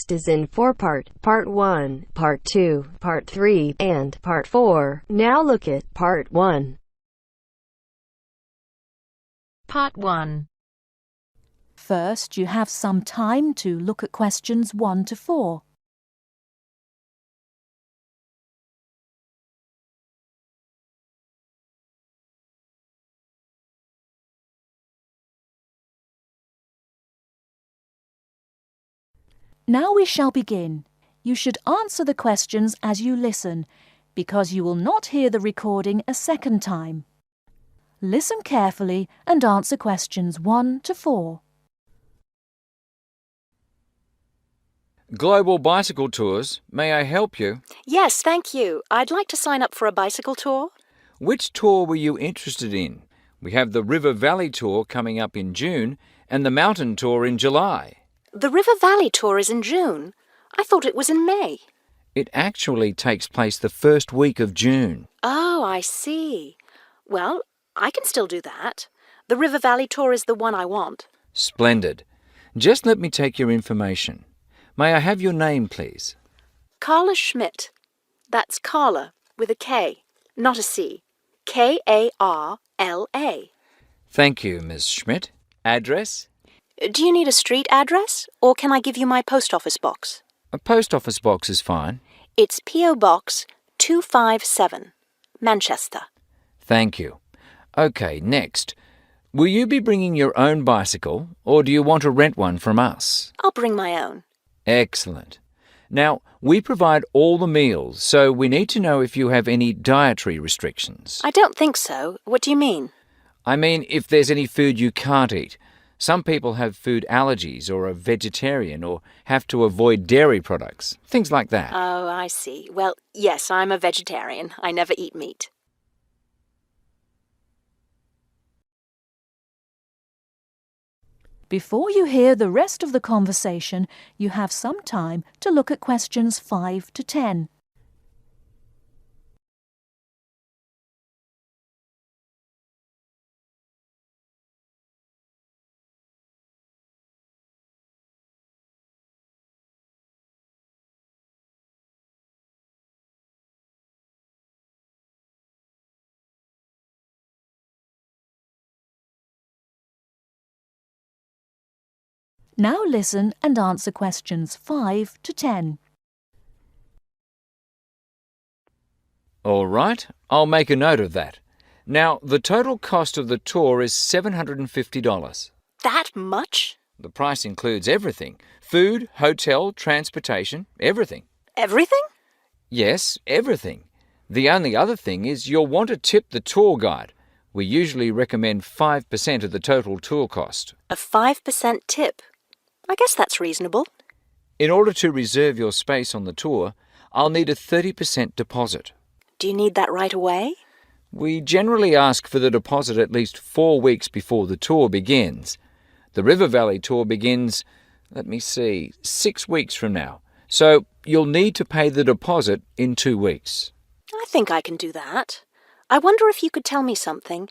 list is in 4-part, Part 1, Part 2, Part 3, and Part 4. Now look at Part 1. Part 1. First, you have some time to look at questions 1 to 4. Now we shall begin. You should answer the questions as you listen, because you will not hear the recording a second time. Listen carefully and answer questions 1 to 4. Global Bicycle Tours, may I help you? Yes, thank you. I'd like to sign up for a bicycle tour. Which tour were you interested in? We have the River Valley Tour coming up in June and the Mountain Tour in July. The River Valley tour is in June. I thought it was in May. It actually takes place the first week of June. Oh, I see. Well, I can still do that. The River Valley tour is the one I want. Splendid. Just let me take your information. May I have your name, please? Carla Schmidt. That's Carla with a K, not a C. K-A-R-L-A. Thank you, Ms. Schmidt. Address? Do you need a street address, or can I give you my post office box? A post office box is fine. It's P.O. Box 257, Manchester. Thank you. OK, next. Will you be bringing your own bicycle, or do you want to rent one from us? I'll bring my own. Excellent. Now, we provide all the meals, so we need to know if you have any dietary restrictions. I don't think so. What do you mean? I mean, if there's any food you can't eat. Some people have food allergies or are vegetarian or have to avoid dairy products, things like that. Oh, I see. Well, yes, I'm a vegetarian. I never eat meat. Before you hear the rest of the conversation, you have some time to look at questions 5 to 10. Now listen and answer questions 5 to 10. All right, I'll make a note of that. Now, the total cost of the tour is $750. That much? The price includes everything. Food, hotel, transportation, everything. Everything? Yes, everything. The only other thing is you'll want to tip the tour guide. We usually recommend 5% of the total tour cost. A 5% tip. I guess that's reasonable. In order to reserve your space on the tour, I'll need a 30% deposit. Do you need that right away? We generally ask for the deposit at least 4 weeks before the tour begins. The River Valley tour begins, 6 weeks from now. So you'll need to pay the deposit in 2 weeks. I think I can do that. I wonder if you could tell me something.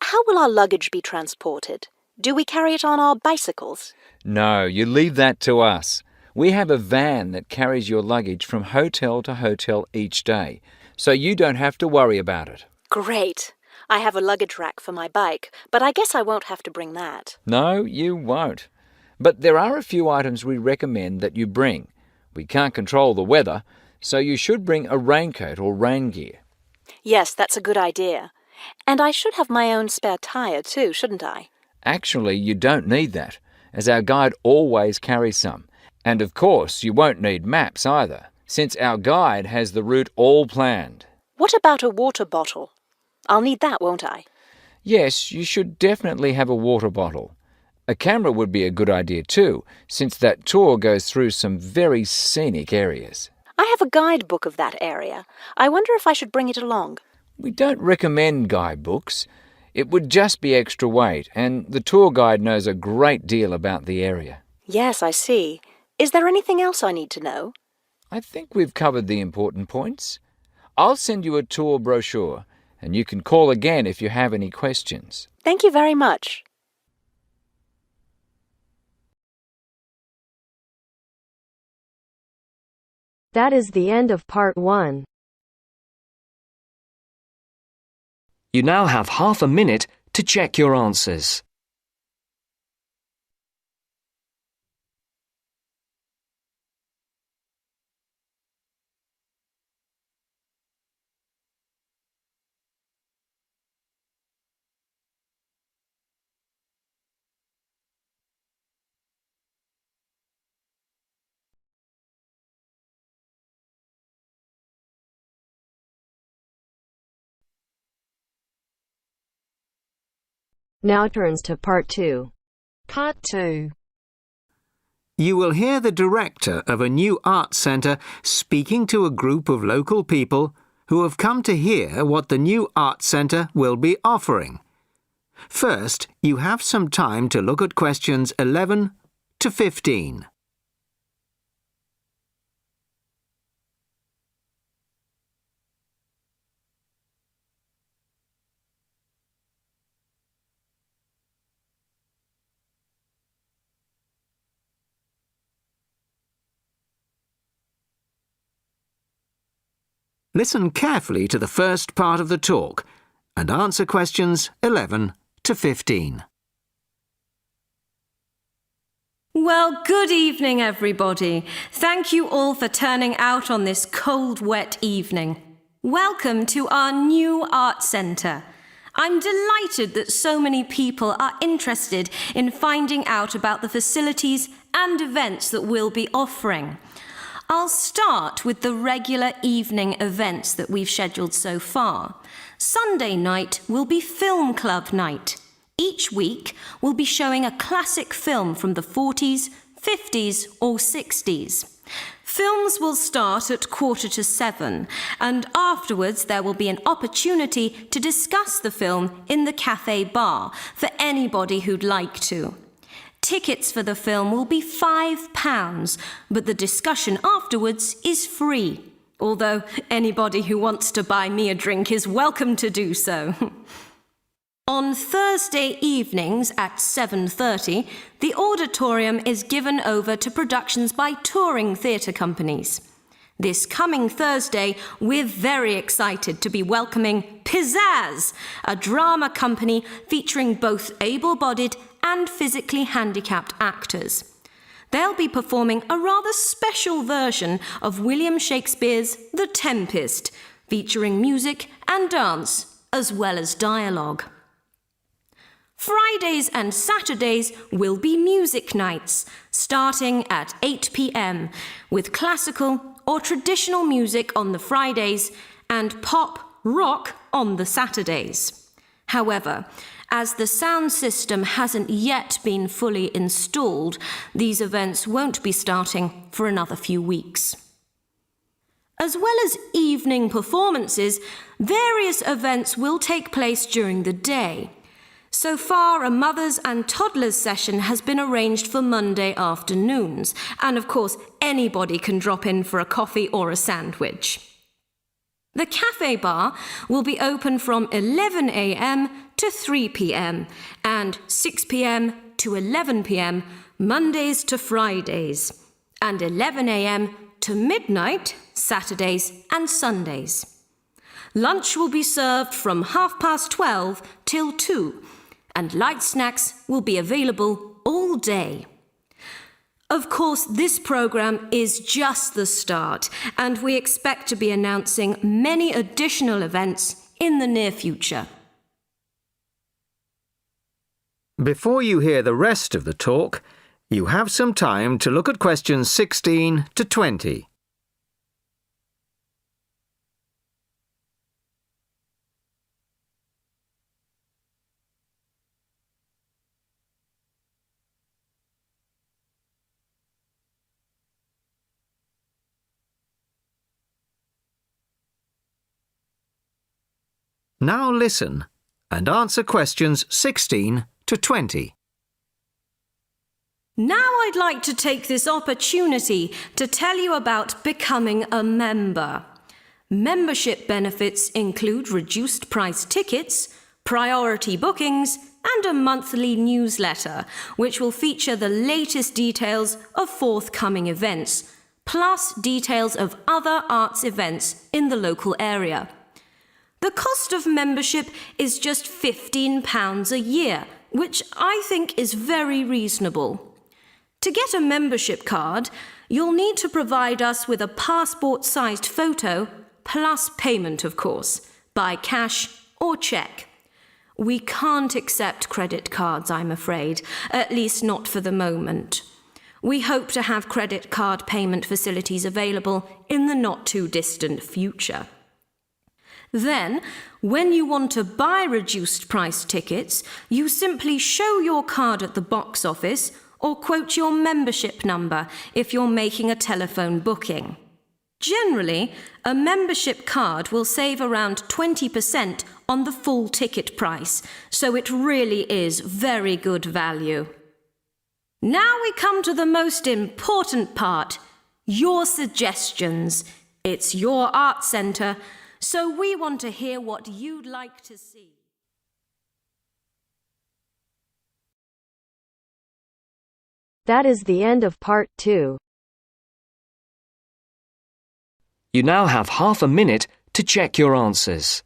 How will our luggage be transported? Do we carry it on our bicycles? No, you leave that to us. We have a van that carries your luggage from hotel to hotel each day, so you don't have to worry about it. Great. I have a luggage rack for my bike, but I guess I won't have to bring that. No, you won't. But there are a few items we recommend that you bring. We can't control the weather, so you should bring a raincoat or rain gear. Yes, that's a good idea. And I should have my own spare tire too, shouldn't I? Actually, you don't need that, as our guide always carries some. And of course, you won't need maps either, since our guide has the route all planned. What about a water bottle? I'll need that, won't I? Yes, you should definitely have a water bottle. A camera would be a good idea too, since that tour goes through some very scenic areas. I have a guidebook of that area. I wonder if I should bring it along. We don't recommend guidebooks. It would just be extra weight, and the tour guide knows a great deal about the area. Yes, I see. Is there anything else I need to know? I think we've covered the important points. I'll send you a tour brochure, and you can call again if you have any questions. Thank you very much. That is the end of part 1. You now have half a minute to check your answers. Now turns to part 2. Part 2. You will hear the director of a new art centre speaking to a group of local people who have come to hear what the new art centre will be offering. First, you have some time to look at questions 11 to 15. Listen carefully to the first part of the talk and answer questions 11 to 15. Well, good evening, everybody. Thank you all for turning out on this cold, wet evening. Welcome to our new art centre. I'm delighted that so many people are interested in finding out about the facilities and events that we'll be offering. I'll start with the regular evening events that we've scheduled so far. Sunday night will be film club night. Each week, we'll be showing a classic film from the 40s, 50s or 60s. Films will start at 6:45, and afterwards there will be an opportunity to discuss the film in the cafe bar for anybody who'd like to. Tickets for the film will be £5, but the discussion afterwards is free, although anybody who wants to buy me a drink is welcome to do so. On Thursday evenings at 7:30, the auditorium is given over to productions by touring theatre companies. This coming Thursday, we're very excited to be welcoming Pizzazz, a drama company featuring both able-bodied and physically handicapped actors. They'll be performing a rather special version of William Shakespeare's The Tempest, featuring music and dance, as well as dialogue. Fridays and Saturdays will be music nights, starting at 8 p.m, with classical or traditional music on the Fridays and pop rock on the Saturdays. However, as the sound system hasn't yet been fully installed, these events won't be starting for another few weeks. As well as evening performances, various events will take place during the day. So far, a mothers and toddlers session has been arranged for Monday afternoons, and of course, anybody can drop in for a coffee or a sandwich. The cafe bar will be open from 11 a.m. to 3 p.m. and 6 p.m. to 11 p.m. Mondays to Fridays, and 11 a.m. to midnight Saturdays and Sundays. Lunch will be served from 12:30 till 2, and light snacks will be available all day. Of course, this programme is just the start, and we expect to be announcing many additional events in the near future. Before you hear the rest of the talk, you have some time to look at questions 16 to 20. Now listen and answer questions 16 to 20. Now I'd like to take this opportunity to tell you about becoming a member. Membership benefits include reduced price tickets, priority bookings, and a monthly newsletter, which will feature the latest details of forthcoming events, plus details of other arts events in the local area. The cost of membership is just £15 a year, which I think is very reasonable. To get a membership card, you'll need to provide us with a passport-sized photo, plus payment, of course, by cash or cheque. We can't accept credit cards, I'm afraid, at least not for the moment. We hope to have credit card payment facilities available in the not-too-distant future. Then, when you want to buy reduced-price tickets, you simply show your card at the box office or quote your membership number if you're making a telephone booking. Generally, a membership card will save around 20% on the full ticket price, so it really is very good value. Now we come to the most important part, your suggestions. It's your art centre, so we want to hear what you'd like to see. That is the end of part 2. You now have half a minute to check your answers.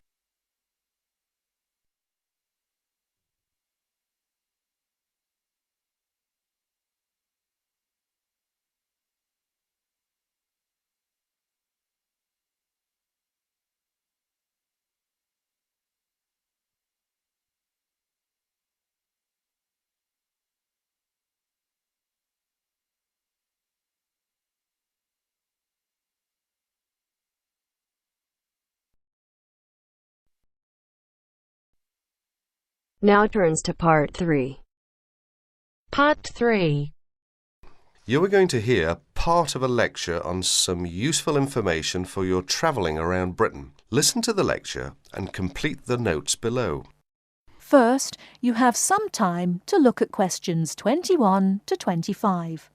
Now turns to part 3. Part 3. You are going to hear part of a lecture on some useful information for your travelling around Britain. Listen to the lecture and complete the notes below. First, you have some time to look at questions 21 to 25.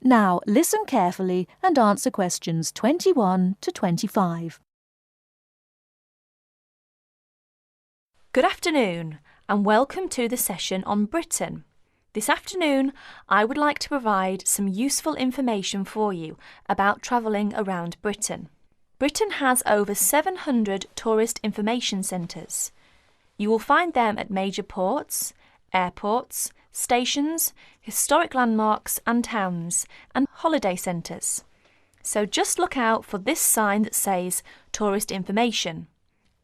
Now listen carefully and answer questions 21 to 25. Good afternoon and welcome to the session on Britain. This afternoon I would like to provide some useful information for you about travelling around Britain. Britain has over 700 tourist information centres. You will find them at major ports, airports, stations, historic landmarks and towns, and holiday centres. So just look out for this sign that says Tourist Information.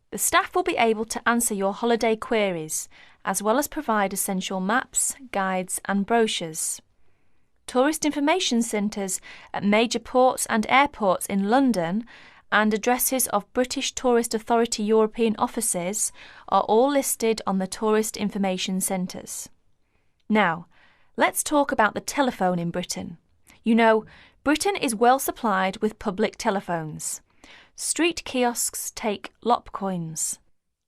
The staff will be able to answer your holiday queries, as well as provide essential maps, guides and brochures. Tourist information centres at major ports and airports in London and addresses of British Tourist Authority European offices are all listed on the Tourist Information Centres. Now, let's talk about the telephone in Britain. You know, Britain is well supplied with public telephones. Street kiosks take lop coins.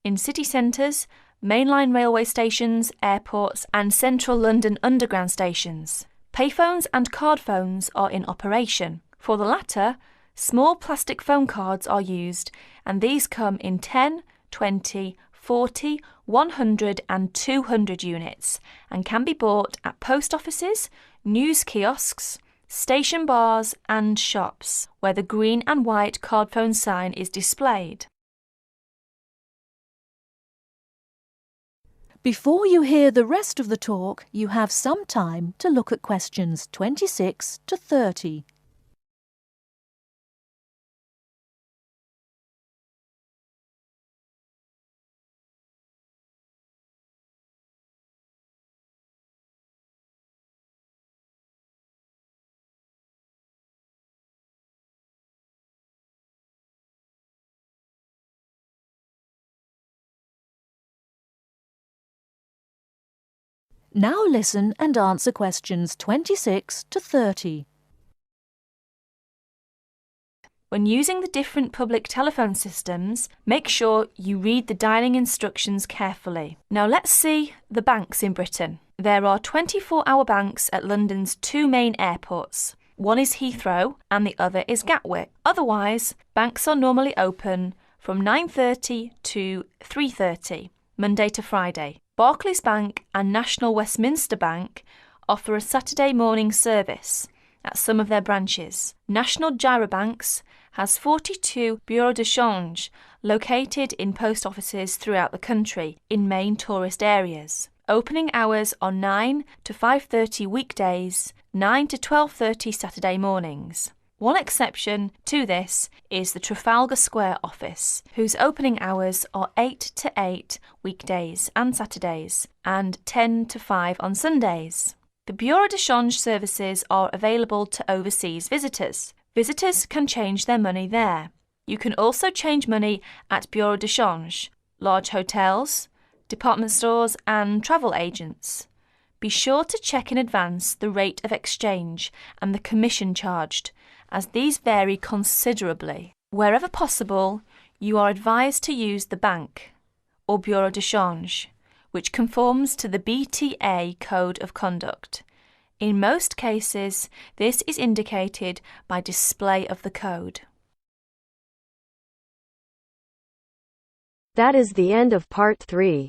In city centres, mainline railway stations, airports and central London underground stations, payphones and card phones are in operation. For the latter, small plastic phone cards are used, and these come in 10, 20, 40, 100 and 200 units and can be bought at post offices, news kiosks, station bars and shops where the green and white card phone sign is displayed. Before you hear the rest of the talk, you have some time to look at questions 26 to 30. Now listen and answer questions 26 to 30. When using the different public telephone systems, make sure you read the dialing instructions carefully. Now let's see the banks in Britain. There are 24-hour banks at London's two main airports. One is Heathrow and the other is Gatwick. Otherwise, banks are normally open from 9:30 to 3:30, Monday to Friday. Barclays Bank and National Westminster Bank offer a Saturday morning service at some of their branches. National Gyrobanks has 42 bureaux de change located in post offices throughout the country in main tourist areas. Opening hours are 9 to 5:30 weekdays, 9 to 12:30 Saturday mornings. One exception to this is the Trafalgar Square office, whose opening hours are 8 to 8 weekdays and Saturdays, and 10 to 5 on Sundays. The Bureau de Change services are available to overseas visitors. Visitors can change their money there. You can also change money at Bureau de Change, large hotels, department stores and travel agents. Be sure to check in advance the rate of exchange and the commission charged, as these vary considerably. Wherever possible, you are advised to use the bank or Bureau de Change, which conforms to the BTA Code of Conduct. In most cases, this is indicated by display of the code. That is the end of part 3.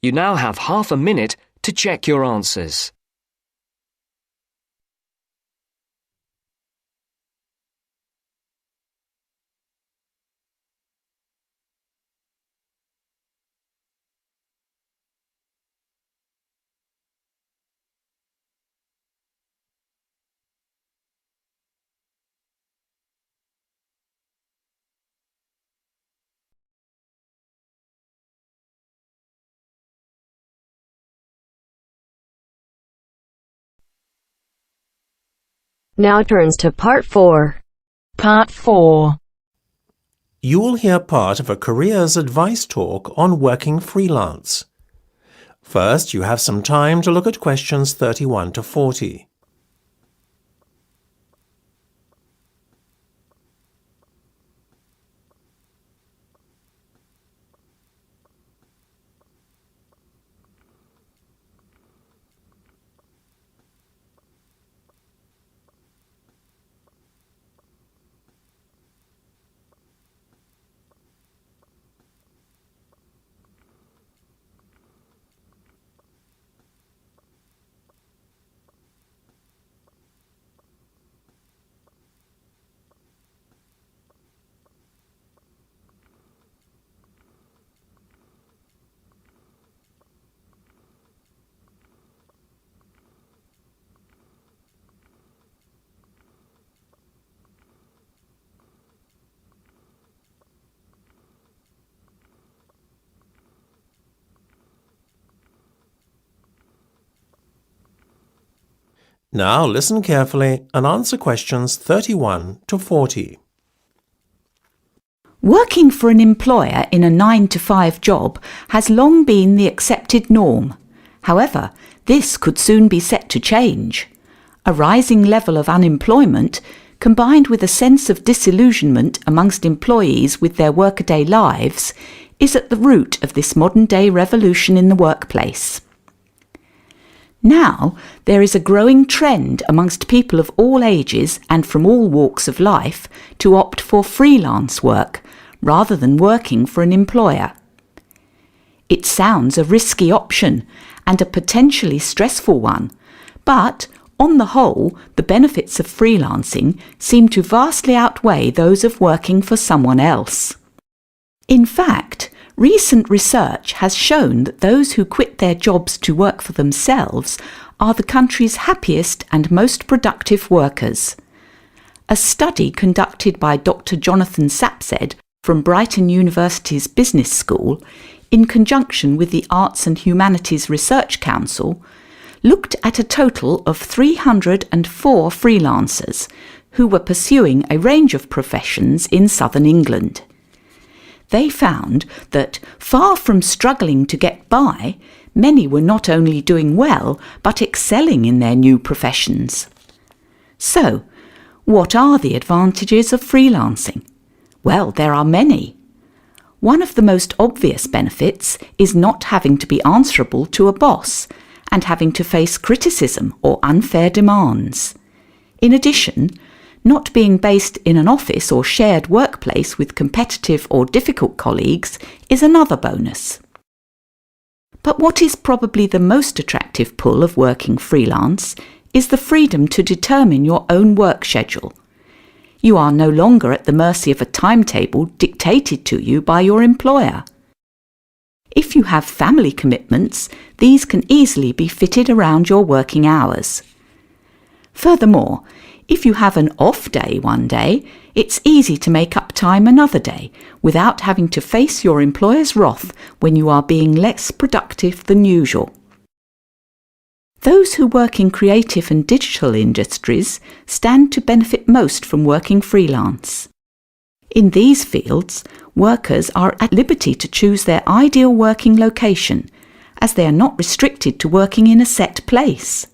You now have half a minute to check your answers. Now turns to part 4. Part 4. You will hear part of a careers advice talk on working freelance. First, you have some time to look at questions 31 to 40. Now listen carefully and answer questions 31 to 40. Working for an employer in a 9-to-5 job has long been the accepted norm. However, this could soon be set to change. A rising level of unemployment, combined with a sense of disillusionment amongst employees with their workaday lives, is at the root of this modern-day revolution in the workplace. Now, there is a growing trend amongst people of all ages and from all walks of life to opt for freelance work rather than working for an employer. It sounds a risky option and a potentially stressful one, but on the whole, the benefits of freelancing seem to vastly outweigh those of working for someone else. In fact, recent research has shown that those who quit their jobs to work for themselves are the country's happiest and most productive workers. A study conducted by Dr. Jonathan Sapsed from Brighton University's Business School, in conjunction with the Arts and Humanities Research Council, looked at a total of 304 freelancers who were pursuing a range of professions in southern England. They found that, far from struggling to get by, many were not only doing well, but excelling in their new professions. So, What are the advantages of freelancing? Well, there are many. One of the most obvious benefits is not having to be answerable to a boss and having to face criticism or unfair demands. In addition, not being based in an office or shared workplace with competitive or difficult colleagues is another bonus. But what is probably the most attractive pull of working freelance is the freedom to determine your own work schedule. You are no longer at the mercy of a timetable dictated to you by your employer. If you have family commitments, these can easily be fitted around your working hours. Furthermore, if you have an off day one day, it's easy to make up time another day without having to face your employer's wrath when you are being less productive than usual. Those who work in creative and digital industries stand to benefit most from working freelance. In these fields, workers are at liberty to choose their ideal working location, as they are not restricted to working in a set place.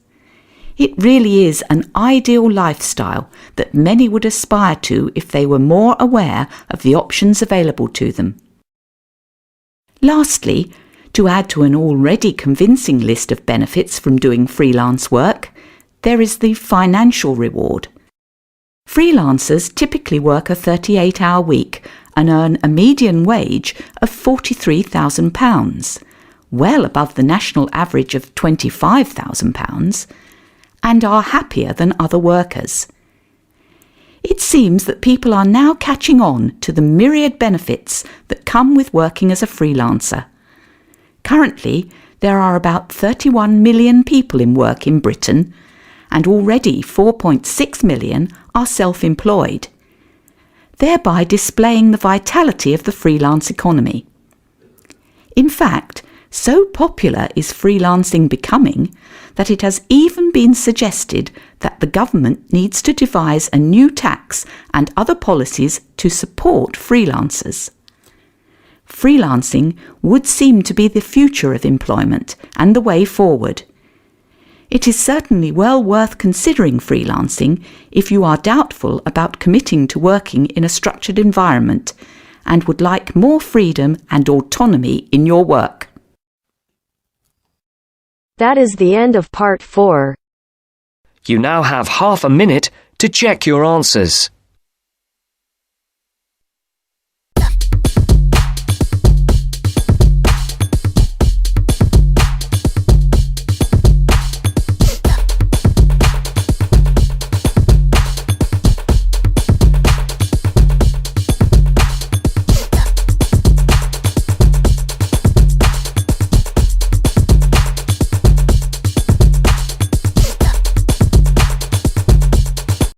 It really is an ideal lifestyle that many would aspire to if they were more aware of the options available to them. Lastly, to add to an already convincing list of benefits from doing freelance work, there is the financial reward. Freelancers typically work a 38-hour week and earn a median wage of £43,000, well above the national average of £25,000, and are happier than other workers. It seems that people are now catching on to the myriad benefits that come with working as a freelancer. Currently, there are about 31 million people in work in Britain, and already 4.6 million are self-employed, thereby displaying the vitality of the freelance economy. In fact, so popular is freelancing becoming that it has even been suggested that the government needs to devise a new tax and other policies to support freelancers. Freelancing would seem to be the future of employment and the way forward. It is certainly well worth considering freelancing if you are doubtful about committing to working in a structured environment and would like more freedom and autonomy in your work. That is the end of part 4. You now have half a minute to check your answers.